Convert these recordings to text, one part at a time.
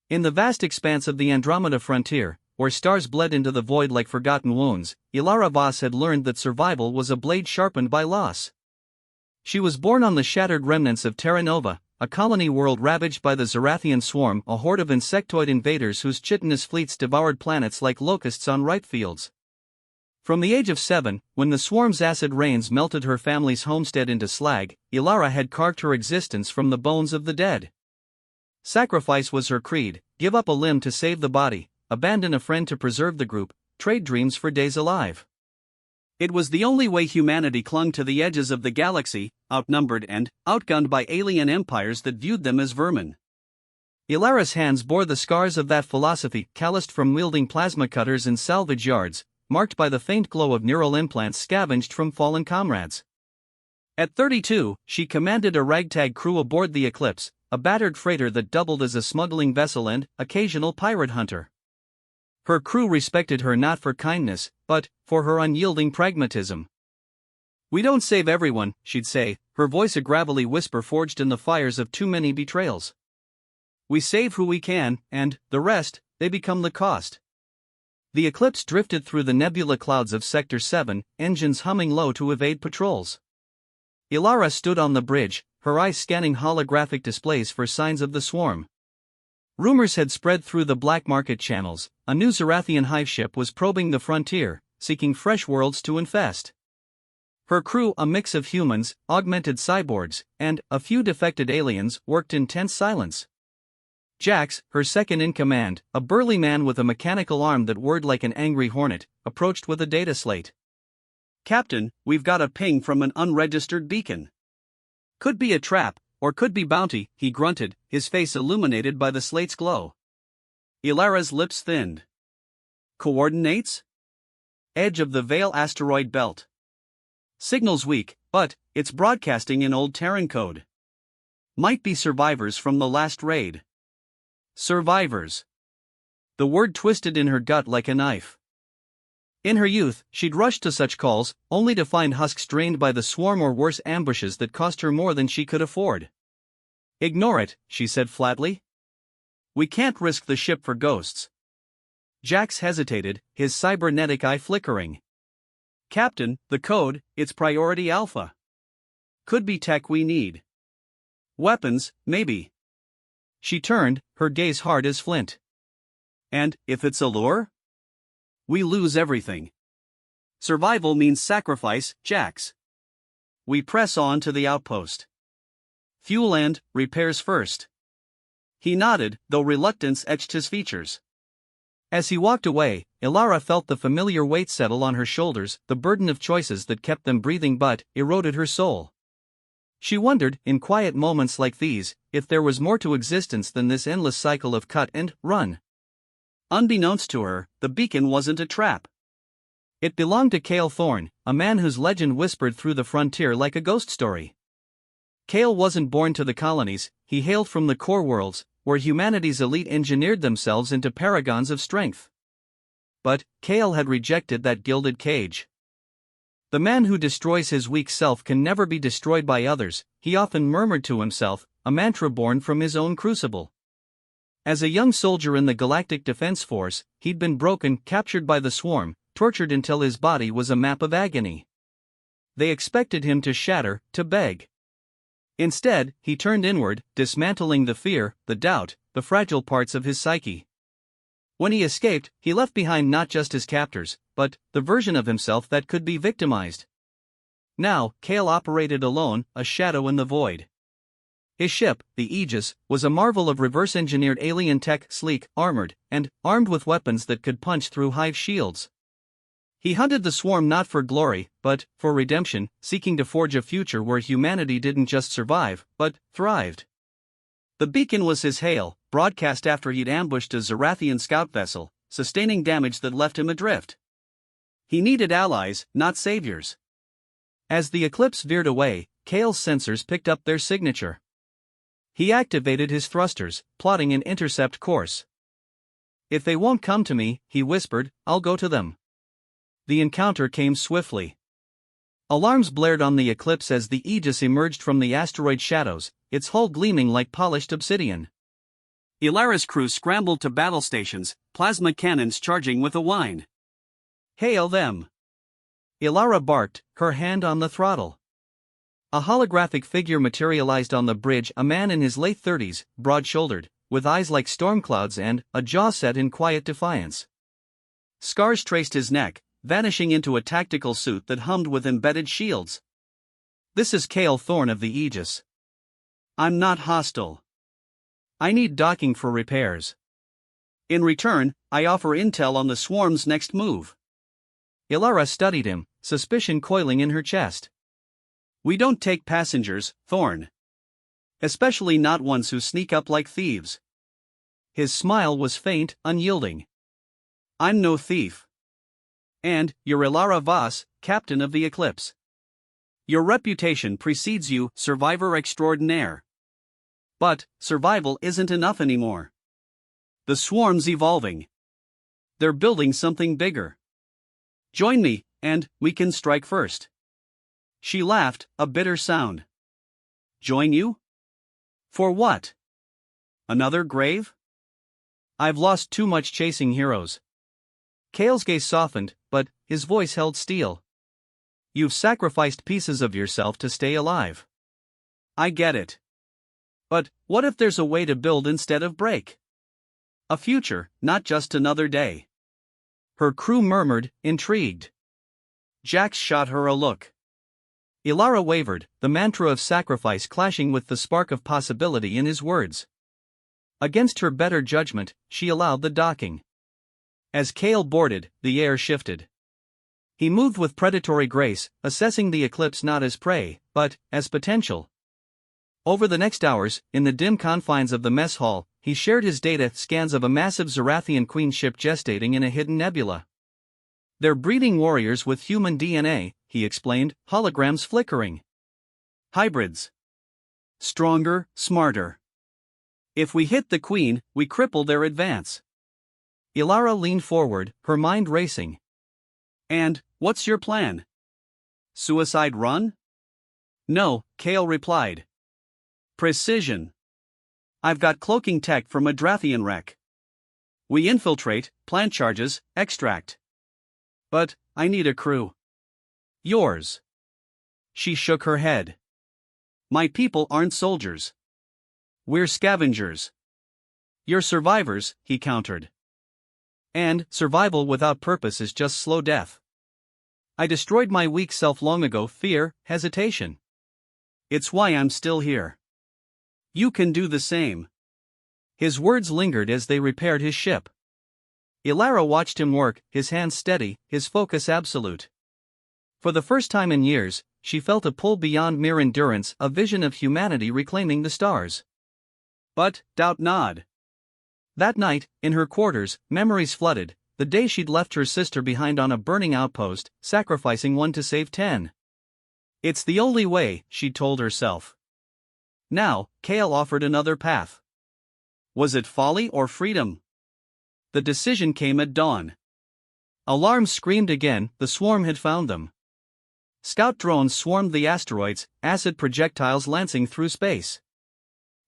In the vast expanse of the Andromeda frontier, where stars bled into the void like forgotten wounds, Ilara Voss had learned that survival was a blade sharpened by loss. She was born on the shattered remnants of Terra Nova, a colony world ravaged by the Zarathian swarm, a horde of insectoid invaders whose chitinous fleets devoured planets like locusts on ripe fields. From the age of 7, when the swarm's acid rains melted her family's homestead into slag, Ilara had carved her existence from the bones of the dead. Sacrifice was her creed: give up a limb to save the body, abandon a friend to preserve the group, trade dreams for days alive. It was the only way humanity clung to the edges of the galaxy, outnumbered and outgunned by alien empires that viewed them as vermin. Ilara's hands bore the scars of that philosophy, calloused from wielding plasma cutters in salvage yards, marked by the faint glow of neural implants scavenged from fallen comrades. At 32, she commanded a ragtag crew aboard the Eclipse, a battered freighter that doubled as a smuggling vessel and occasional pirate hunter. Her crew respected her not for kindness, but for her unyielding pragmatism. "We don't save everyone," she'd say, her voice a gravelly whisper forged in the fires of too many betrayals. "We save who we can, and the rest, they become the cost." The Eclipse drifted through the nebula clouds of Sector 7, engines humming low to evade patrols. Ilara stood on the bridge, her eyes scanning holographic displays for signs of the swarm. Rumors had spread through the black market channels. A new Zarathian hive ship was probing the frontier, seeking fresh worlds to infest. Her crew, a mix of humans, augmented cyborgs, and a few defected aliens, worked in tense silence. Jax, her second in command, a burly man with a mechanical arm that whirred like an angry hornet, approached with a data slate. "Captain, we've got a ping from an unregistered beacon. Could be a trap, or could be bounty," he grunted, his face illuminated by the slate's glow. Ilara's lips thinned. "Coordinates? Edge of the Veil asteroid belt. Signal's weak, but it's broadcasting in old Terran code. Might be survivors from the last raid." Survivors. The word twisted in her gut like a knife. In her youth, she'd rushed to such calls, only to find husks drained by the swarm or worse ambushes that cost her more than she could afford. "Ignore it," she said flatly. "We can't risk the ship for ghosts." Jax hesitated, his cybernetic eye flickering. "Captain, the code, it's Priority Alpha. Could be tech we need. Weapons, maybe." She turned, her gaze hard as flint. "And if it's a lure? We lose everything. Survival means sacrifice, Jax. We press on to the outpost. Fuel and repairs first." He nodded, though reluctance etched his features. As he walked away, Ilara felt the familiar weight settle on her shoulders, the burden of choices that kept them breathing but eroded her soul. She wondered, in quiet moments like these, if there was more to existence than this endless cycle of cut and run. Unbeknownst to her, the beacon wasn't a trap. It belonged to Cale Thorne, a man whose legend whispered through the frontier like a ghost story. Cale wasn't born to the colonies, he hailed from the core worlds, where humanity's elite engineered themselves into paragons of strength. But Cale had rejected that gilded cage. "The man who destroys his weak self can never be destroyed by others," he often murmured to himself, a mantra born from his own crucible. As a young soldier in the Galactic Defense Force, he'd been broken, captured by the swarm, tortured until his body was a map of agony. They expected him to shatter, to beg. Instead, he turned inward, dismantling the fear, the doubt, the fragile parts of his psyche. When he escaped, he left behind not just his captors, but the version of himself that could be victimized. Now, Cale operated alone, a shadow in the void. His ship, the Aegis, was a marvel of reverse-engineered alien tech, sleek, armored, and armed with weapons that could punch through hive shields. He hunted the swarm not for glory, but for redemption, seeking to forge a future where humanity didn't just survive, but thrived. The beacon was his hail, broadcast after he'd ambushed a Zarathian scout vessel, sustaining damage that left him adrift. He needed allies, not saviors. As the Eclipse veered away, Cale's sensors picked up their signature. He activated his thrusters, plotting an intercept course. "If they won't come to me," he whispered, "I'll go to them." The encounter came swiftly. Alarms blared on the Eclipse as the Aegis emerged from the asteroid shadows, its hull gleaming like polished obsidian. Ilara's crew scrambled to battle stations, plasma cannons charging with a whine. Hail them! Ilara barked, her hand on the throttle. A holographic figure materialized on the bridge, a man in his late 30s, broad-shouldered, with eyes like storm clouds and a jaw set in quiet defiance. Scars traced his neck, vanishing into a tactical suit that hummed with embedded shields. This is Cale Thorne of the Aegis. I'm not hostile. I need docking for repairs. In return, I offer intel on the swarm's next move. Ilara studied him, suspicion coiling in her chest. We don't take passengers, Thorne. Especially not ones who sneak up like thieves. His smile was faint, unyielding. I'm no thief. And you're Ilara Voss, captain of the Eclipse. Your reputation precedes you, survivor extraordinaire. But survival isn't enough anymore. The swarm's evolving. They're building something bigger. Join me, and we can strike first. She laughed, a bitter sound. Join you? For what? Another grave? I've lost too much chasing heroes. Cale's gaze softened, but his voice held steel. You've sacrificed pieces of yourself to stay alive. I get it. But what if there's a way to build instead of break? A future, not just another day. Her crew murmured, intrigued. Jax shot her a look. Ilara wavered, the mantra of sacrifice clashing with the spark of possibility in his words. Against her better judgment, she allowed the docking. As Cale boarded, the air shifted. He moved with predatory grace, assessing the Eclipse not as prey, but as potential. Over the next hours, in the dim confines of the mess hall, he shared his data scans of a massive Zarathian queen ship gestating in a hidden nebula. They're breeding warriors with human DNA, he explained, holograms flickering. Hybrids. Stronger, smarter. If we hit the queen, we cripple their advance. Ilara leaned forward, her mind racing. And, what's your plan? Suicide run? No, Cale replied. Precision. I've got cloaking tech from a Drathian wreck. We infiltrate, plant charges, extract. But, I need a crew. Yours. She shook her head. My people aren't soldiers. We're scavengers. You're survivors, he countered. And, survival without purpose is just slow death. I destroyed my weak self long ago, fear, hesitation. It's why I'm still here. You can do the same. His words lingered as they repaired his ship. Ilara watched him work, his hands steady, his focus absolute. For the first time in years, she felt a pull beyond mere endurance, a vision of humanity reclaiming the stars. But, doubt not. That night, in her quarters, memories flooded, the day she'd left her sister behind on a burning outpost, sacrificing one to save 10. It's the only way, she'd told herself. Now, Cale offered another path. Was it folly or freedom? The decision came at dawn. Alarms screamed again, the swarm had found them. Scout drones swarmed the asteroids, acid projectiles lancing through space.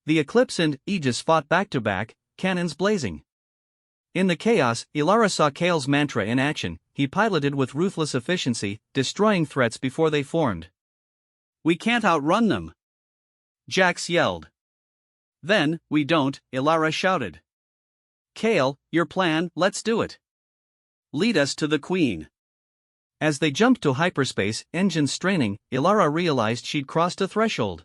The Eclipse and Aegis fought back-to-back, cannons blazing. In the chaos, Ilara saw Cale's mantra in action. He piloted with ruthless efficiency, destroying threats before they formed. We can't outrun them, Jax yelled. Then, we don't, Ilara shouted. Cale, your plan, let's do it. Lead us to the Queen. As they jumped to hyperspace, engines straining, Ilara realized she'd crossed a threshold.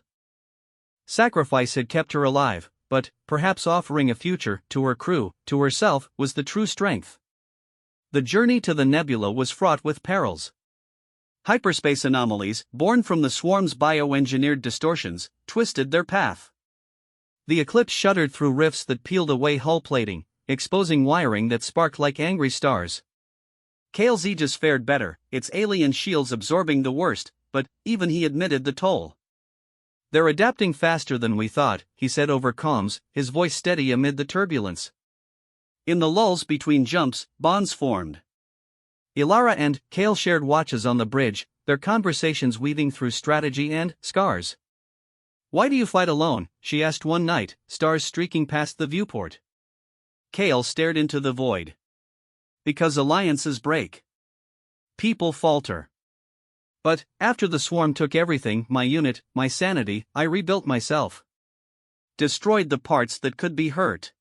Sacrifice had kept her alive, but, perhaps offering a future, to her crew, to herself, was the true strength. The journey to the nebula was fraught with perils. Hyperspace anomalies, born from the swarm's bioengineered distortions, twisted their path. The Eclipse shuddered through rifts that peeled away hull plating, exposing wiring that sparked like angry stars. Cale's Aegis fared better, its alien shields absorbing the worst, but even he admitted the toll. They're adapting faster than we thought, he said over comms, his voice steady amid the turbulence. In the lulls between jumps, bonds formed. Ilara and Cale shared watches on the bridge, their conversations weaving through strategy and scars. Why do you fight alone? She asked one night, stars streaking past the viewport. Kale stared into the void. Because alliances break. People falter. But, after the swarm took everything, my unit, my sanity, I rebuilt myself. Destroyed the parts that could be hurt.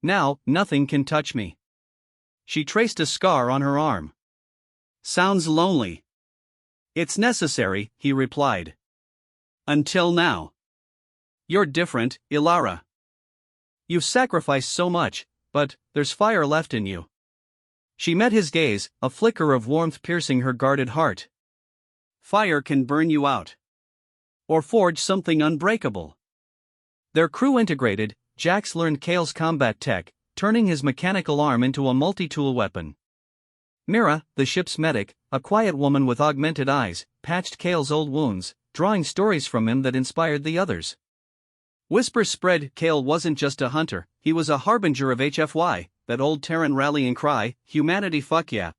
Now, nothing can touch me. She traced a scar on her arm. Sounds lonely. It's necessary, he replied. Until now. You're different, Ilara. You've sacrificed so much, but there's fire left in you. She met his gaze, a flicker of warmth piercing her guarded heart. Fire can burn you out. Or forge something unbreakable. Their crew integrated, Jax learned Kale's combat tech, turning his mechanical arm into a multi-tool weapon. Mira, the ship's medic, a quiet woman with augmented eyes, patched Kale's old wounds, drawing stories from him that inspired the others. Whispers spread, Kale wasn't just a hunter, he was a harbinger of HFY, that old Terran rallying cry, humanity fuck yeah.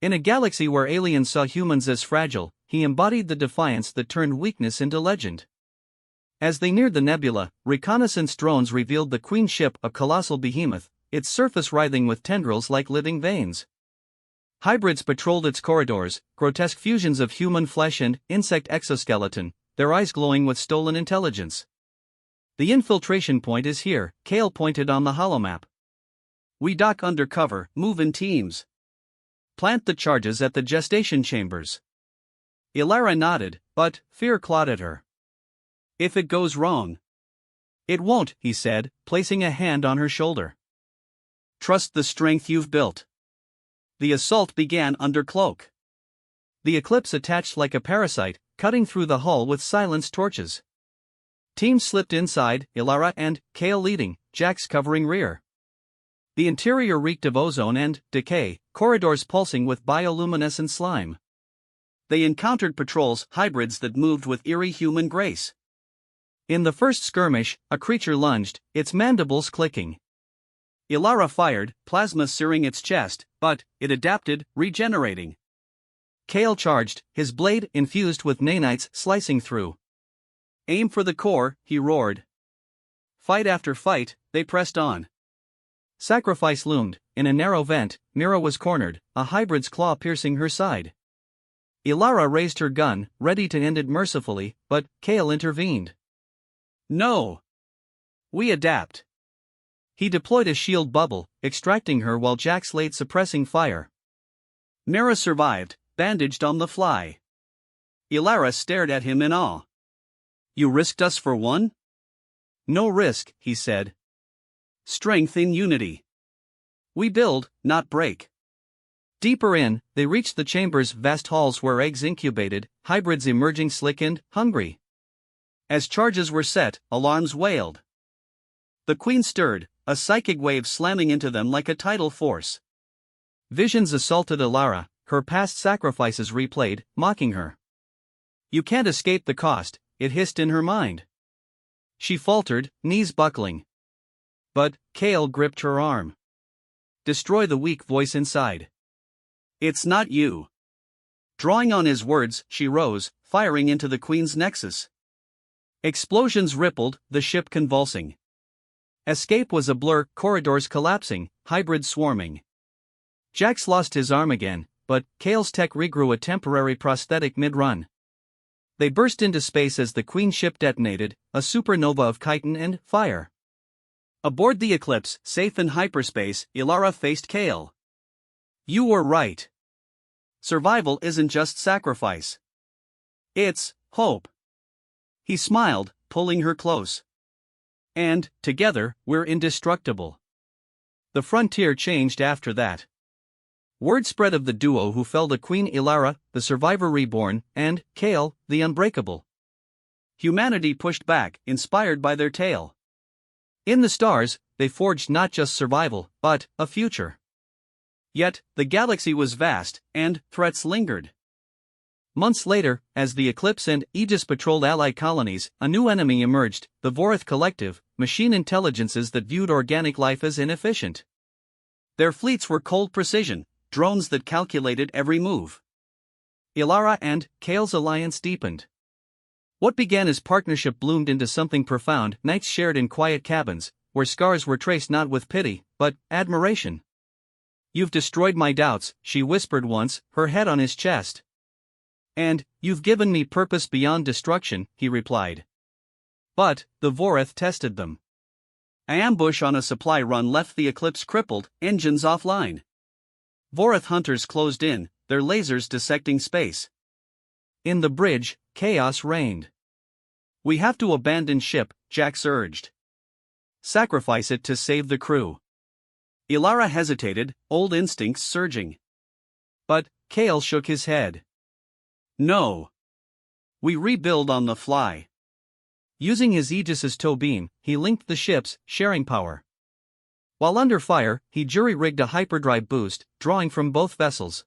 In a galaxy where aliens saw humans as fragile, he embodied the defiance that turned weakness into legend. As they neared the nebula, reconnaissance drones revealed the Queen ship, a colossal behemoth, its surface writhing with tendrils like living veins. Hybrids patrolled its corridors, grotesque fusions of human flesh and insect exoskeleton, their eyes glowing with stolen intelligence. The infiltration point is here, Kale pointed on the holomap. We dock undercover, move in teams. Plant the charges at the gestation chambers. Ilara nodded, but fear clawed at her. If it goes wrong. It won't, he said, placing a hand on her shoulder. Trust the strength you've built. The assault began under cloak. The Eclipse attached like a parasite, cutting through the hull with silenced torches. Teams slipped inside, Ilara and Kale leading, Jax covering rear. The interior reeked of ozone and decay, corridors pulsing with bioluminescent slime. They encountered patrols, hybrids that moved with eerie human grace. In the first skirmish, a creature lunged, its mandibles clicking. Ilara fired, plasma searing its chest, but it adapted, regenerating. Kale charged, his blade infused with nanites slicing through. Aim for the core, he roared. Fight after fight, they pressed on. Sacrifice loomed. In a narrow vent, Mira was cornered, a hybrid's claw piercing her side. Ilara raised her gun, ready to end it mercifully, but Kale intervened. No. We adapt. He deployed a shield bubble, extracting her while Jax laid suppressing fire. Mira survived, bandaged on the fly. Ilara stared at him in awe. You risked us for one? No risk, he said. Strength in unity. We build, not break. Deeper in, they reached the chamber's vast halls where eggs incubated, hybrids emerging slick and hungry. As charges were set, alarms wailed. The Queen stirred, a psychic wave slamming into them like a tidal force. Visions assaulted Ilara, her past sacrifices replayed, mocking her. You can't escape the cost, it hissed in her mind. She faltered, knees buckling. But Kale gripped her arm. Destroy the weak voice inside. It's not you. Drawing on his words, she rose, firing into the Queen's nexus. Explosions rippled, the ship convulsing. Escape was a blur, corridors collapsing, hybrids swarming. Jax lost his arm again, but Kale's tech regrew a temporary prosthetic mid-run. They burst into space as the Queen ship detonated, a supernova of chitin and fire. Aboard the Eclipse, safe in hyperspace, Ilara faced Kale. You were right. Survival isn't just sacrifice. It's hope. He smiled, pulling her close. And, together, we're indestructible. The frontier changed after that. Word spread of the duo who fell to Queen Ilara, the survivor reborn, and Kale, the unbreakable. Humanity pushed back, inspired by their tale. In the stars, they forged not just survival, but a future. Yet, the galaxy was vast, and threats lingered. Months later, as the Eclipse and Aegis patrolled allied colonies, a new enemy emerged, the Vorath Collective, machine intelligences that viewed organic life as inefficient. Their fleets were cold precision, drones that calculated every move. Ilara and Kale's alliance deepened. What began as partnership bloomed into something profound, nights shared in quiet cabins, where scars were traced not with pity, but admiration. "You've destroyed my doubts," she whispered once, her head on his chest. "And you've given me purpose beyond destruction," he replied. But the Voreth tested them. An ambush on a supply run left the Eclipse crippled, engines offline. Voreth hunters closed in, their lasers dissecting space. In the bridge, chaos reigned. "We have to abandon ship," Jax urged. "Sacrifice it to save the crew." Ilara hesitated, old instincts surging. But Kale shook his head. "No. We rebuild on the fly." Using his Aegis's tow beam, he linked the ships, sharing power. While under fire, he jury-rigged a hyperdrive boost, drawing from both vessels.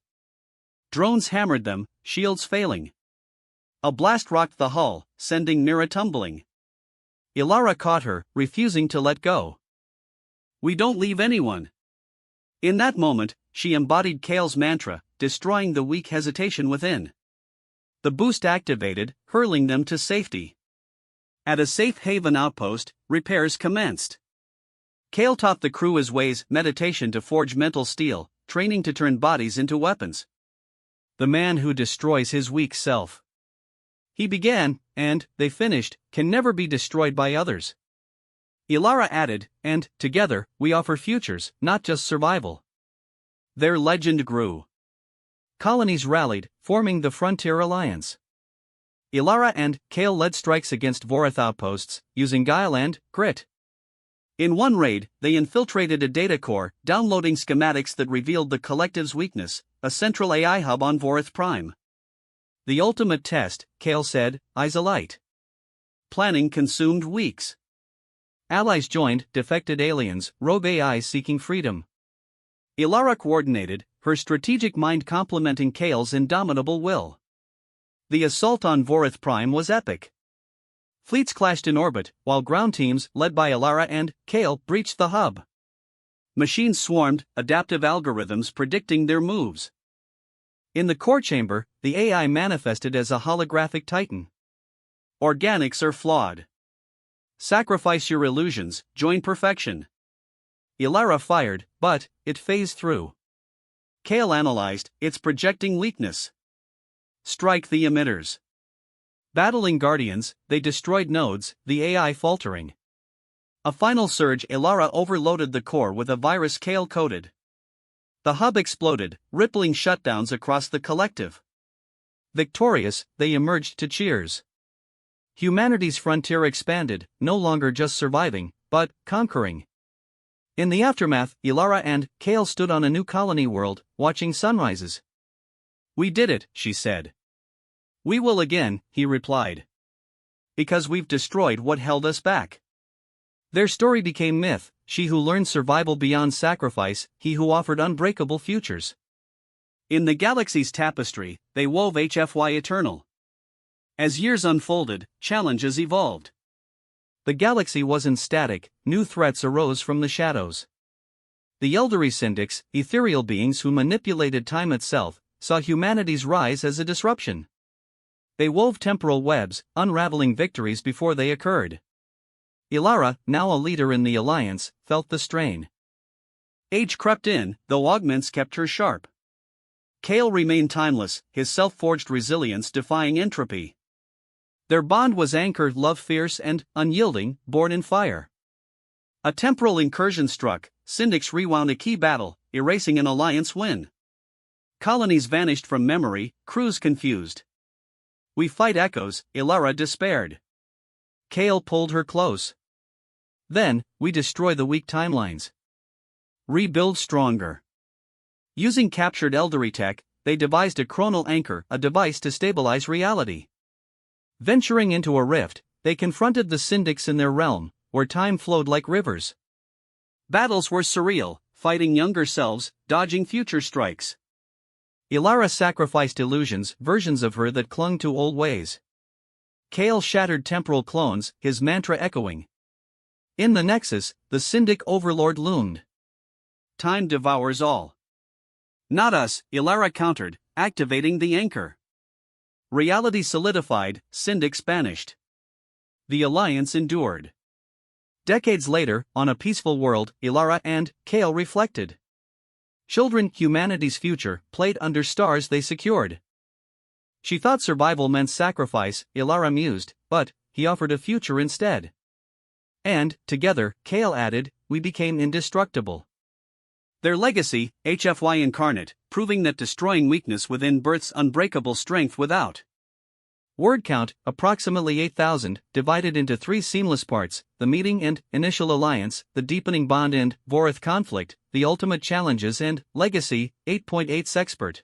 Drones hammered them, shields failing. A blast rocked the hull, sending Mira tumbling. Ilara caught her, refusing to let go. "We don't leave anyone." In that moment, she embodied Kale's mantra, destroying the weak hesitation within. The boost activated, hurling them to safety. At a safe haven outpost, repairs commenced. Kale taught the crew his ways, meditation to forge mental steel, training to turn bodies into weapons. The man who destroys his weak self. He began, and, they finished, can never be destroyed by others. Ilara added, and, together, we offer futures, not just survival. Their legend grew. Colonies rallied, forming the Frontier Alliance. Ilara and Kale led strikes against Voreth outposts, using guile and grit. In one raid, they infiltrated a data core, downloading schematics that revealed the collective's weakness, a central AI hub on Voreth Prime. The ultimate test, Kale said, eyes alight. Planning consumed weeks. Allies joined, defected aliens, rogue AIs seeking freedom. Ilara coordinated, her strategic mind complementing Kale's indomitable will. The assault on Voreth Prime was epic. Fleets clashed in orbit, while ground teams, led by Ilara and Kale, breached the hub. Machines swarmed, adaptive algorithms predicting their moves. In the core chamber, the AI manifested as a holographic titan. "Organics are flawed. Sacrifice your illusions, join perfection." Ilara fired, but it phased through. Kale analyzed, it's projecting weakness. Strike the emitters. Battling guardians, they destroyed nodes, the AI faltering. A final surge, Ilara overloaded the core with a virus Kale coded. The hub exploded, rippling shutdowns across the collective. Victorious, they emerged to cheers. Humanity's frontier expanded, no longer just surviving, but conquering. In the aftermath, Ilara and Kale stood on a new colony world, watching sunrises. "We did it," she said. "We will again," he replied. "Because we've destroyed what held us back." Their story became myth, she who learned survival beyond sacrifice, he who offered unbreakable futures. In the galaxy's tapestry, they wove HFY Eternal. As years unfolded, challenges evolved. The galaxy wasn't static, new threats arose from the shadows. The Elderly Syndics, ethereal beings who manipulated time itself, saw humanity's rise as a disruption. They wove temporal webs, unraveling victories before they occurred. Ilara, now a leader in the Alliance, felt the strain. Age crept in, though augments kept her sharp. Kale remained timeless, his self-forged resilience defying entropy. Their bond was anchored, love fierce and unyielding, born in fire. A temporal incursion struck, Syndics rewound a key battle, erasing an Alliance win. Colonies vanished from memory, crews confused. "We fight echoes," Ilara despaired. Kale pulled her close. "Then, we destroy the weak timelines. Rebuild stronger." Using captured Eldery tech, they devised a chronal anchor, a device to stabilize reality. Venturing into a rift, they confronted the Syndics in their realm, where time flowed like rivers. Battles were surreal, fighting younger selves, dodging future strikes. Ilara sacrificed illusions, versions of her that clung to old ways. Kale shattered temporal clones, his mantra echoing. In the Nexus, the Syndic overlord loomed. "Time devours all." "Not us," Ilara countered, activating the anchor. Reality solidified, Syndics banished. The alliance endured. Decades later, on a peaceful world, Ilara and Kale reflected. Children, humanity's future, played under stars they secured. She thought survival meant sacrifice, Ilara mused, but he offered a future instead. And, together, Kale added, we became indestructible. Their legacy, HFY incarnate, proving that destroying weakness within births unbreakable strength without. Word count, approximately 8,000, divided into 3 seamless parts, the meeting and initial alliance, the deepening bond and Vorith conflict, the ultimate challenges and legacy, 8.8 sexpert.